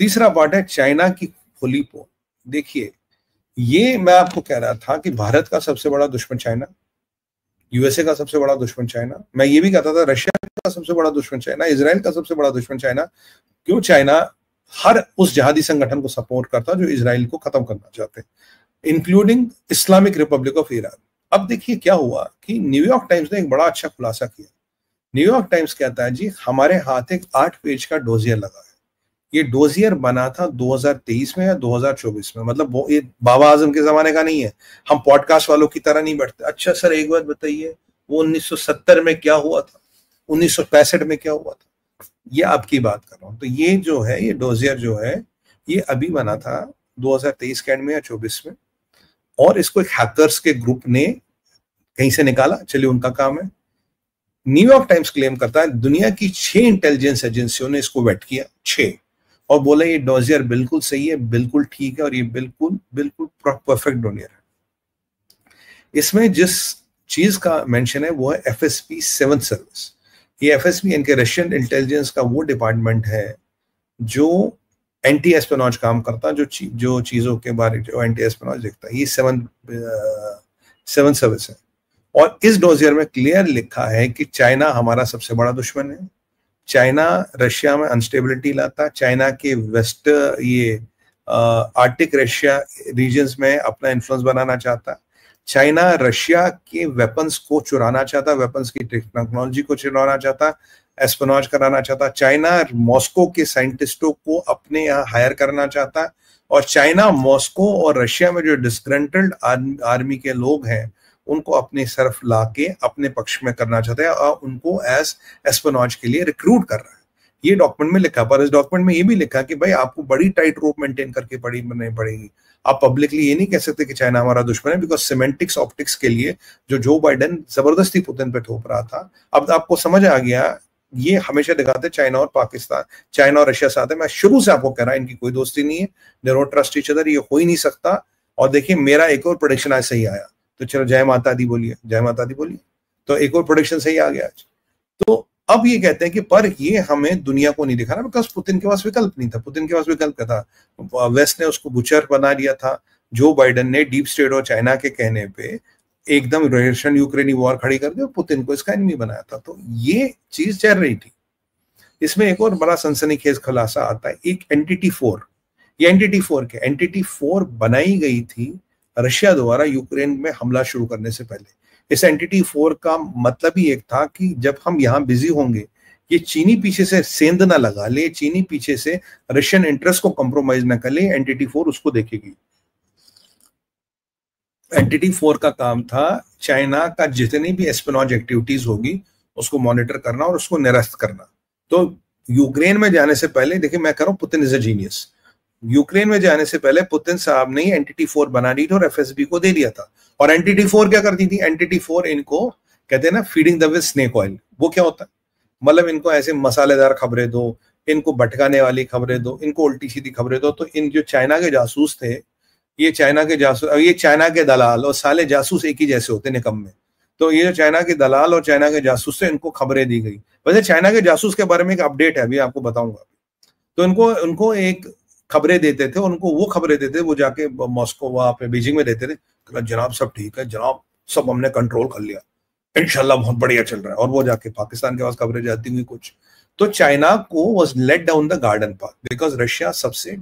तीसरा पार्ट है चाइना की खुली पोल। देखिए, ये मैं आपको कह रहा था कि भारत का सबसे बड़ा दुश्मन चाइना, यूएसए का सबसे बड़ा दुश्मन चाइना, मैं ये भी कहता था रशिया का सबसे बड़ा दुश्मन चाइना, इजराइल का सबसे बड़ा दुश्मन चाइना। क्यों? चाइना हर उस जहादी संगठन को सपोर्ट करता जो इजराइल को खत्म करना चाहते, including Islamic Republic of Iran. अब देखिए क्या हुआ कि न्यूयॉर्क टाइम्स ने एक बड़ा अच्छा खुलासा किया। न्यूयॉर्क टाइम्स कहता है जी हमारे हाथ एक 8 पेज का डोजियर लगा है। ये डोजियर बना था 2023 में या 2024 में, मतलब वो ये बाबा आजम के जमाने का नहीं है। हम पॉडकास्ट वालों की तरह नहीं बैठते, अच्छा सर एक बात बताइए वो 1970 में क्या हुआ था, 1965 में क्या हुआ था, ये आपकी बात कर रहा हूं। तो ये जो है, ये डोजियर जो है, ये अभी बना था 2023 के एंड में या 24 में, और इसको एक हैकर्स के ग्रुप ने कहीं से निकाला। चलिए, उनका काम है। न्यूयॉर्क टाइम्स क्लेम करता है दुनिया की 6 इंटेलिजेंस एजेंसियों ने इसको वेट किया, 6, और बोला ये डोजियर बिल्कुल सही है, बिल्कुल ठीक है, और ये बिल्कुल बिल्कुल परफेक्ट डोजियर है। इसमें जिस चीज का मेंशन है वो है FSB 7 सर्विस। ये FSB इनके रशियन इंटेलिजेंस का वो डिपार्टमेंट है जो एंटी एस्पेनॉज काम करता है, जो चीजों के बारे जो एंटी एस्पेनॉज देखता है। ये 7 सर्विस है। और इस डोजियर में क्लियर लिखा है कि चाइना हमारा सबसे बड़ा दुश्मन है। चाइना रशिया में अनस्टेबिलिटी लाता, चाइना के वेस्ट ये आर्टिक रशिया रीजन्स में अपना इन्फ्लुएंस बनाना चाहता, चाइना रशिया के वेपन्स को चुराना चाहता, वेपन्स की टेक्नोलॉजी को चुराना चाहता, एस्पेनॉज कराना चाहता, चाइना मॉस्को के साइंटिस्टों को अपने यहाँ हायर करना चाहता, और चाइना मॉस्को और रशिया में जो डिस्ग्रंटल्ड आर्मी के लोग हैं उनको अपने तरफ लाके अपने पक्ष में करना चाहते हैं और उनको एज एस्पेनॉज के लिए रिक्रूट कर रहा है। ये डॉक्यूमेंट में लिखा, पर इस डॉक्यूमेंट में ये भी लिखा कि भाई आपको बड़ी टाइट रोप मेंटेन करके नहीं पड़ेगी। आप पब्लिकली ये नहीं कह सकते कि चाइना हमारा दुश्मन है, बिकॉज सिमेंटिक्स ऑप्टिक्स के लिए जो बाइडेन जबरदस्ती पुतिन पे थोप रहा था, अब आपको समझ आ गया। ये हमेशा दिखाते चाइना और पाकिस्तान, चाइना और रशिया साथ है। मैं शुरू से आपको कह रहा इनकी कोई दोस्ती नहीं है, they don't trust each other, ये हो ही नहीं सकता। और देखिए मेरा एक और प्रेडिक्शन आज सही आया, तो चलो जय माता दी बोलिए, जय माता दी बोलिए। तो एक और प्रोडिक्शन सही आ गया आज। तो अब ये कहते हैं कि पर ये हमें दुनिया को नहीं दिखाना, बिकॉज पुतिन के पास विकल्प नहीं था। पुतिन के पास विकल्प क्या था? वेस्ट ने उसको बुचर बना दिया था। जो बाइडेन ने डीप स्टेट और चाइना के कहने पे एकदम रशियन यूक्रेनी वॉर खड़ी कर दी और पुतिन को इसका एनिमी बनाया था। तो ये चीज चल रही थी। इसमें एक और बड़ा सनसनीखेज खुलासा आता है, एक एंटिटी 4। ये एंटिटी 4 के एंटिटी 4 बनाई गई थी रशिया द्वारा यूक्रेन में हमला शुरू करने से पहले। इस एंटिटी 4 का मतलब ही एक था कि जब हम यहाँ बिजी होंगे, ये चीनी पीछे से सेंध ना लगा ले, चीनी पीछे से रशियन इंटरेस्ट को कंप्रोमाइज ना कर ले, एंटिटी 4 उसको देखेगी। एंटिटी 4 का काम था चाइना का जितनी भी एस्पेनॉज एक्टिविटीज होगी उसको मॉनिटर करना और उसको निरस्त करना। तो यूक्रेन में जाने से पहले, देखिए मैं कह रहा हूं Putin is a genius, Ukraine में जाने से पहले पुतिन साहब ने एंटिटी 4 बना दी थी और FSB को दे दिया था। और एंटिटी 4 क्या करती थी? एंटिटी 4 इनको कहते हैं ना feeding the with snake oil. वो क्या होता है? मतलब इनको ऐसे मसालेदार खबरें दो, इनको भटकाने वाली खबरें दो, इनको उल्टी सीधी खबरें दो। तो इन जो चाइना के जासूस थे, ये चाइना के दलाल, और साले जासूस एक ही जैसे होते निकम्मे। तो ये जो चाइना के दलाल और चाइना के जासूस थे, इनको खबरें दी गई। वैसे चाइना के जासूस के बारे में एक अपडेट है, अभी आपको बताऊंगा। तो उनको एक खबरें देते थे, उनको वो खबरें देते थे, वो जाके मॉस्को वहां पे बीजिंग में देते थे, जनाब सब ठीक है, जनाब सब हमने कंट्रोल कर लिया, इंशाल्लाह बहुत बढ़िया चल रहा है। और वो जाके पाकिस्तान के पास खबरें जाती हुई कुछ। तो चाइना को was let down the garden path, because Russia सबसे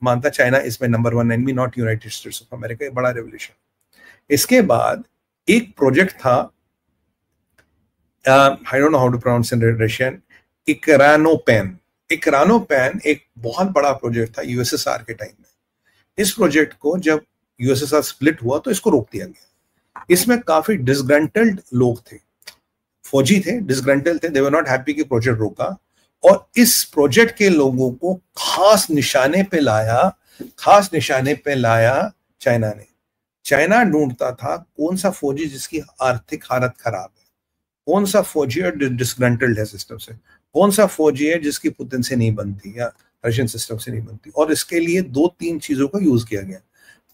मानता चाइना इसमें number 1 enemy, not United States of America. ये बड़ा रेवोल्यूशन। इसके बाद एक प्रोजेक्ट था, I don't know how to pronounce in Russian, इक्रानोपेन। इक्रानोपेन एक बहुत बड़ा प्रोजेक्ट था यूएसएसआर के टाइम में। इस प्रोजेक्ट को जब यूएसएसआर स्प्लिट हुआ तो इसको रोक दिया गया। इसमें काफी डिसग्रंटल्ड लोग थे, फौजी थे, डिसग्रंटल्ड थे, दे वर नॉट हैप्पी कि प्रोजेक्ट रोका। और इस प्रोजेक्ट के लोगों को खास निशाने पे लाया चाइना ने। चाइना ढूंढता था कौन सा फौजी जिसकी आर्थिक हालत खराब है, कौन सा फौजी और डिसग्रंटल्ड है सिस्टम से, कौन सा फौजी है जिसकी पुतिन से नहीं बनती या रशियन सिस्टम से नहीं बनती। और इसके लिए 2-3 चीजों का यूज किया गया।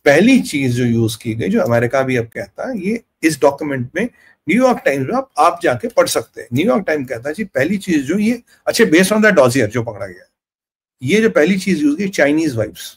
पहली चीज जो यूज की गई, जो अमेरिका भी अब कहता है, ये इस डॉक्यूमेंट में न्यूयॉर्क टाइम्स में आप जाके पढ़ सकते हैं। न्यूयॉर्क टाइम्स कहता है जी पहली चीज जो ये, अच्छे बेस्ड ऑन द डॉजियर जो पकड़ा गया, ये जो पहली चीज यूज की, चाइनीज वाइफ्स,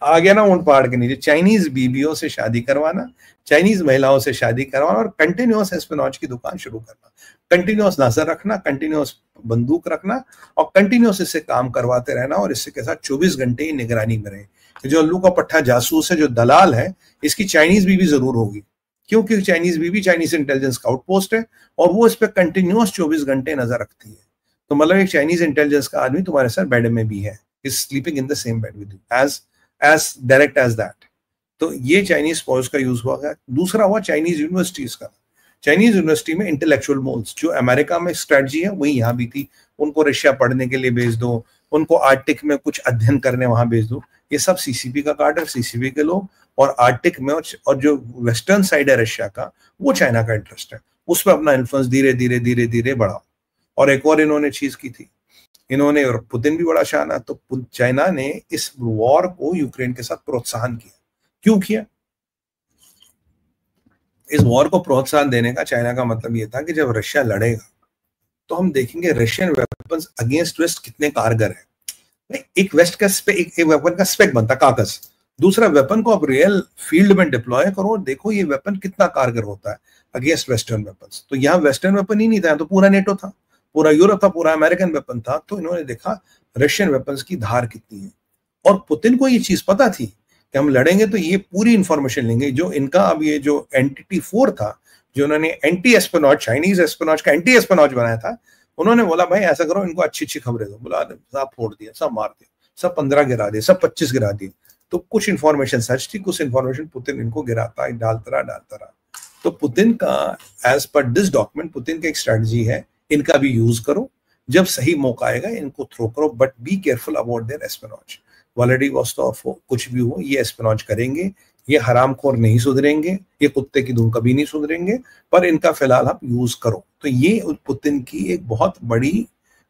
आ गया ना ऊंट पहाड़ के नीचे, चाइनीज बीबियों से शादी करवाना, चाइनीज महिलाओं से शादी करवाना और कंटिन्यूअस एस्पिनॉज की दुकान शुरू करना, कंटिन्यूअस नजर रखना, कंटिन्यूअस बंदूक रखना और कंटिन्यूअस इससे काम करवाते रहना और इससे के साथ 24 घंटे ही निगरानी में रहे। जो अल्लू का पट्टा जासूस है, जो दलाल है, इसकी चाइनीज बीबी जरूर होगी, क्योंकि चाइनीज बीबी चाइनीज इंटेलिजेंस का आउटपोस्ट है और वो इस पर कंटिन्यूअस 24 घंटे नजर रखती है। तो मतलब एक चाइनीज इंटेलिजेंस का आदमी तुम्हारे साथ बेड में भी है, is sleeping in the same bed with you, as direct as that. तो ये चाइनीज स्पॉयर्स का यूज हुआ गया। दूसरा हुआ चाइनीज यूनिवर्सिटीज का। चाइनीज यूनिवर्सिटी में इंटेलेक्चुअल मोल्स, जो अमेरिका में स्ट्रेटजी है वही यहाँ भी थी, उनको रशिया पढ़ने के लिए भेज दो, उनको आर्टिक में कुछ अध्ययन करने वहां भेज दो। ये सब सीसीपी का कार्ड है, सीसीपी के लोग, और आर्टिक में और जो वेस्टर्न साइड है रशिया का, वो चाइना का इंटरेस्ट है, उसमें अपना इन्फ्लुएंस धीरे धीरे धीरे धीरे बढ़ाओ। और एक और इन्होंने चीज की थी, इन्होंने, और पुतिन भी बड़ा शान है, तो चाइना ने इस वॉर को यूक्रेन के साथ प्रोत्साहन किया। क्यों किया? इस वॉर को प्रोत्साहन देने का चाइना का मतलब ये था कि जब रशिया लड़ेगा तो हम देखेंगे रशियन वेपन्स अगेंस्ट वेस्ट कितने कारगर है। एक वेस्ट का एक वेपन का स्पेक बनता कागज, दूसरा वेपन को आप रियल फील्ड में डिप्लॉय करो, देखो ये वेपन कितना कारगर होता है अगेंस्ट वेस्टर्न वेपन्स। तो यहाँ वेस्टर्न वेपन ही नहीं था, तो पूरा नेटो था, पूरा यूरोप था, पूरा अमेरिकन वेपन था। तो इन्होंने देखा रशियन वेपन्स की धार कितनी है, और पुतिन को ये चीज पता थी कि हम लड़ेंगे तो ये पूरी इंफॉर्मेशन लेंगे। जो इनका अब ये जो NTT-4 था, जो उन्होंने एंटी एस्पिनॉज, चाइनीज एस्पिनॉज का एंटी एस्पिनॉज बनाया था, उन्होंने बोला भाई ऐसा करो, इनको अच्छी अच्छी खबरें दो। बोला सब फोड़ दिया, सब मार दिया, सब 15 गिरा दिए, सब 25 गिरा दिए। तो कुछ इन्फॉर्मेशन सच थी, कुछ इन्फॉर्मेशन पुतिन इनको गिराता डालता रहा। तो पुतिन का, as per this document, Putin का एक स्ट्रेटजी है, इनका भी यूज करो, जब सही मौका आएगा इनको थ्रो करो, but be careful about their espionage. Vladivostok हो, कुछ भी हो, ये एस्पिनॉज करेंगे, ये हरामखोर नहीं सुधरेंगे, ये कुत्ते की धूम कभी नहीं सुधरेंगे, पर इनका फिलहाल आप यूज करो। तो ये पुतिन की एक बहुत बड़ी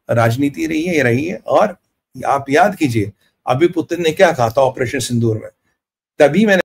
राजनीति रही है। और आप याद कीजिए, अभी पुतिन ने क्या कहा था ऑपरेशन सिंदूर में, तभी मैंने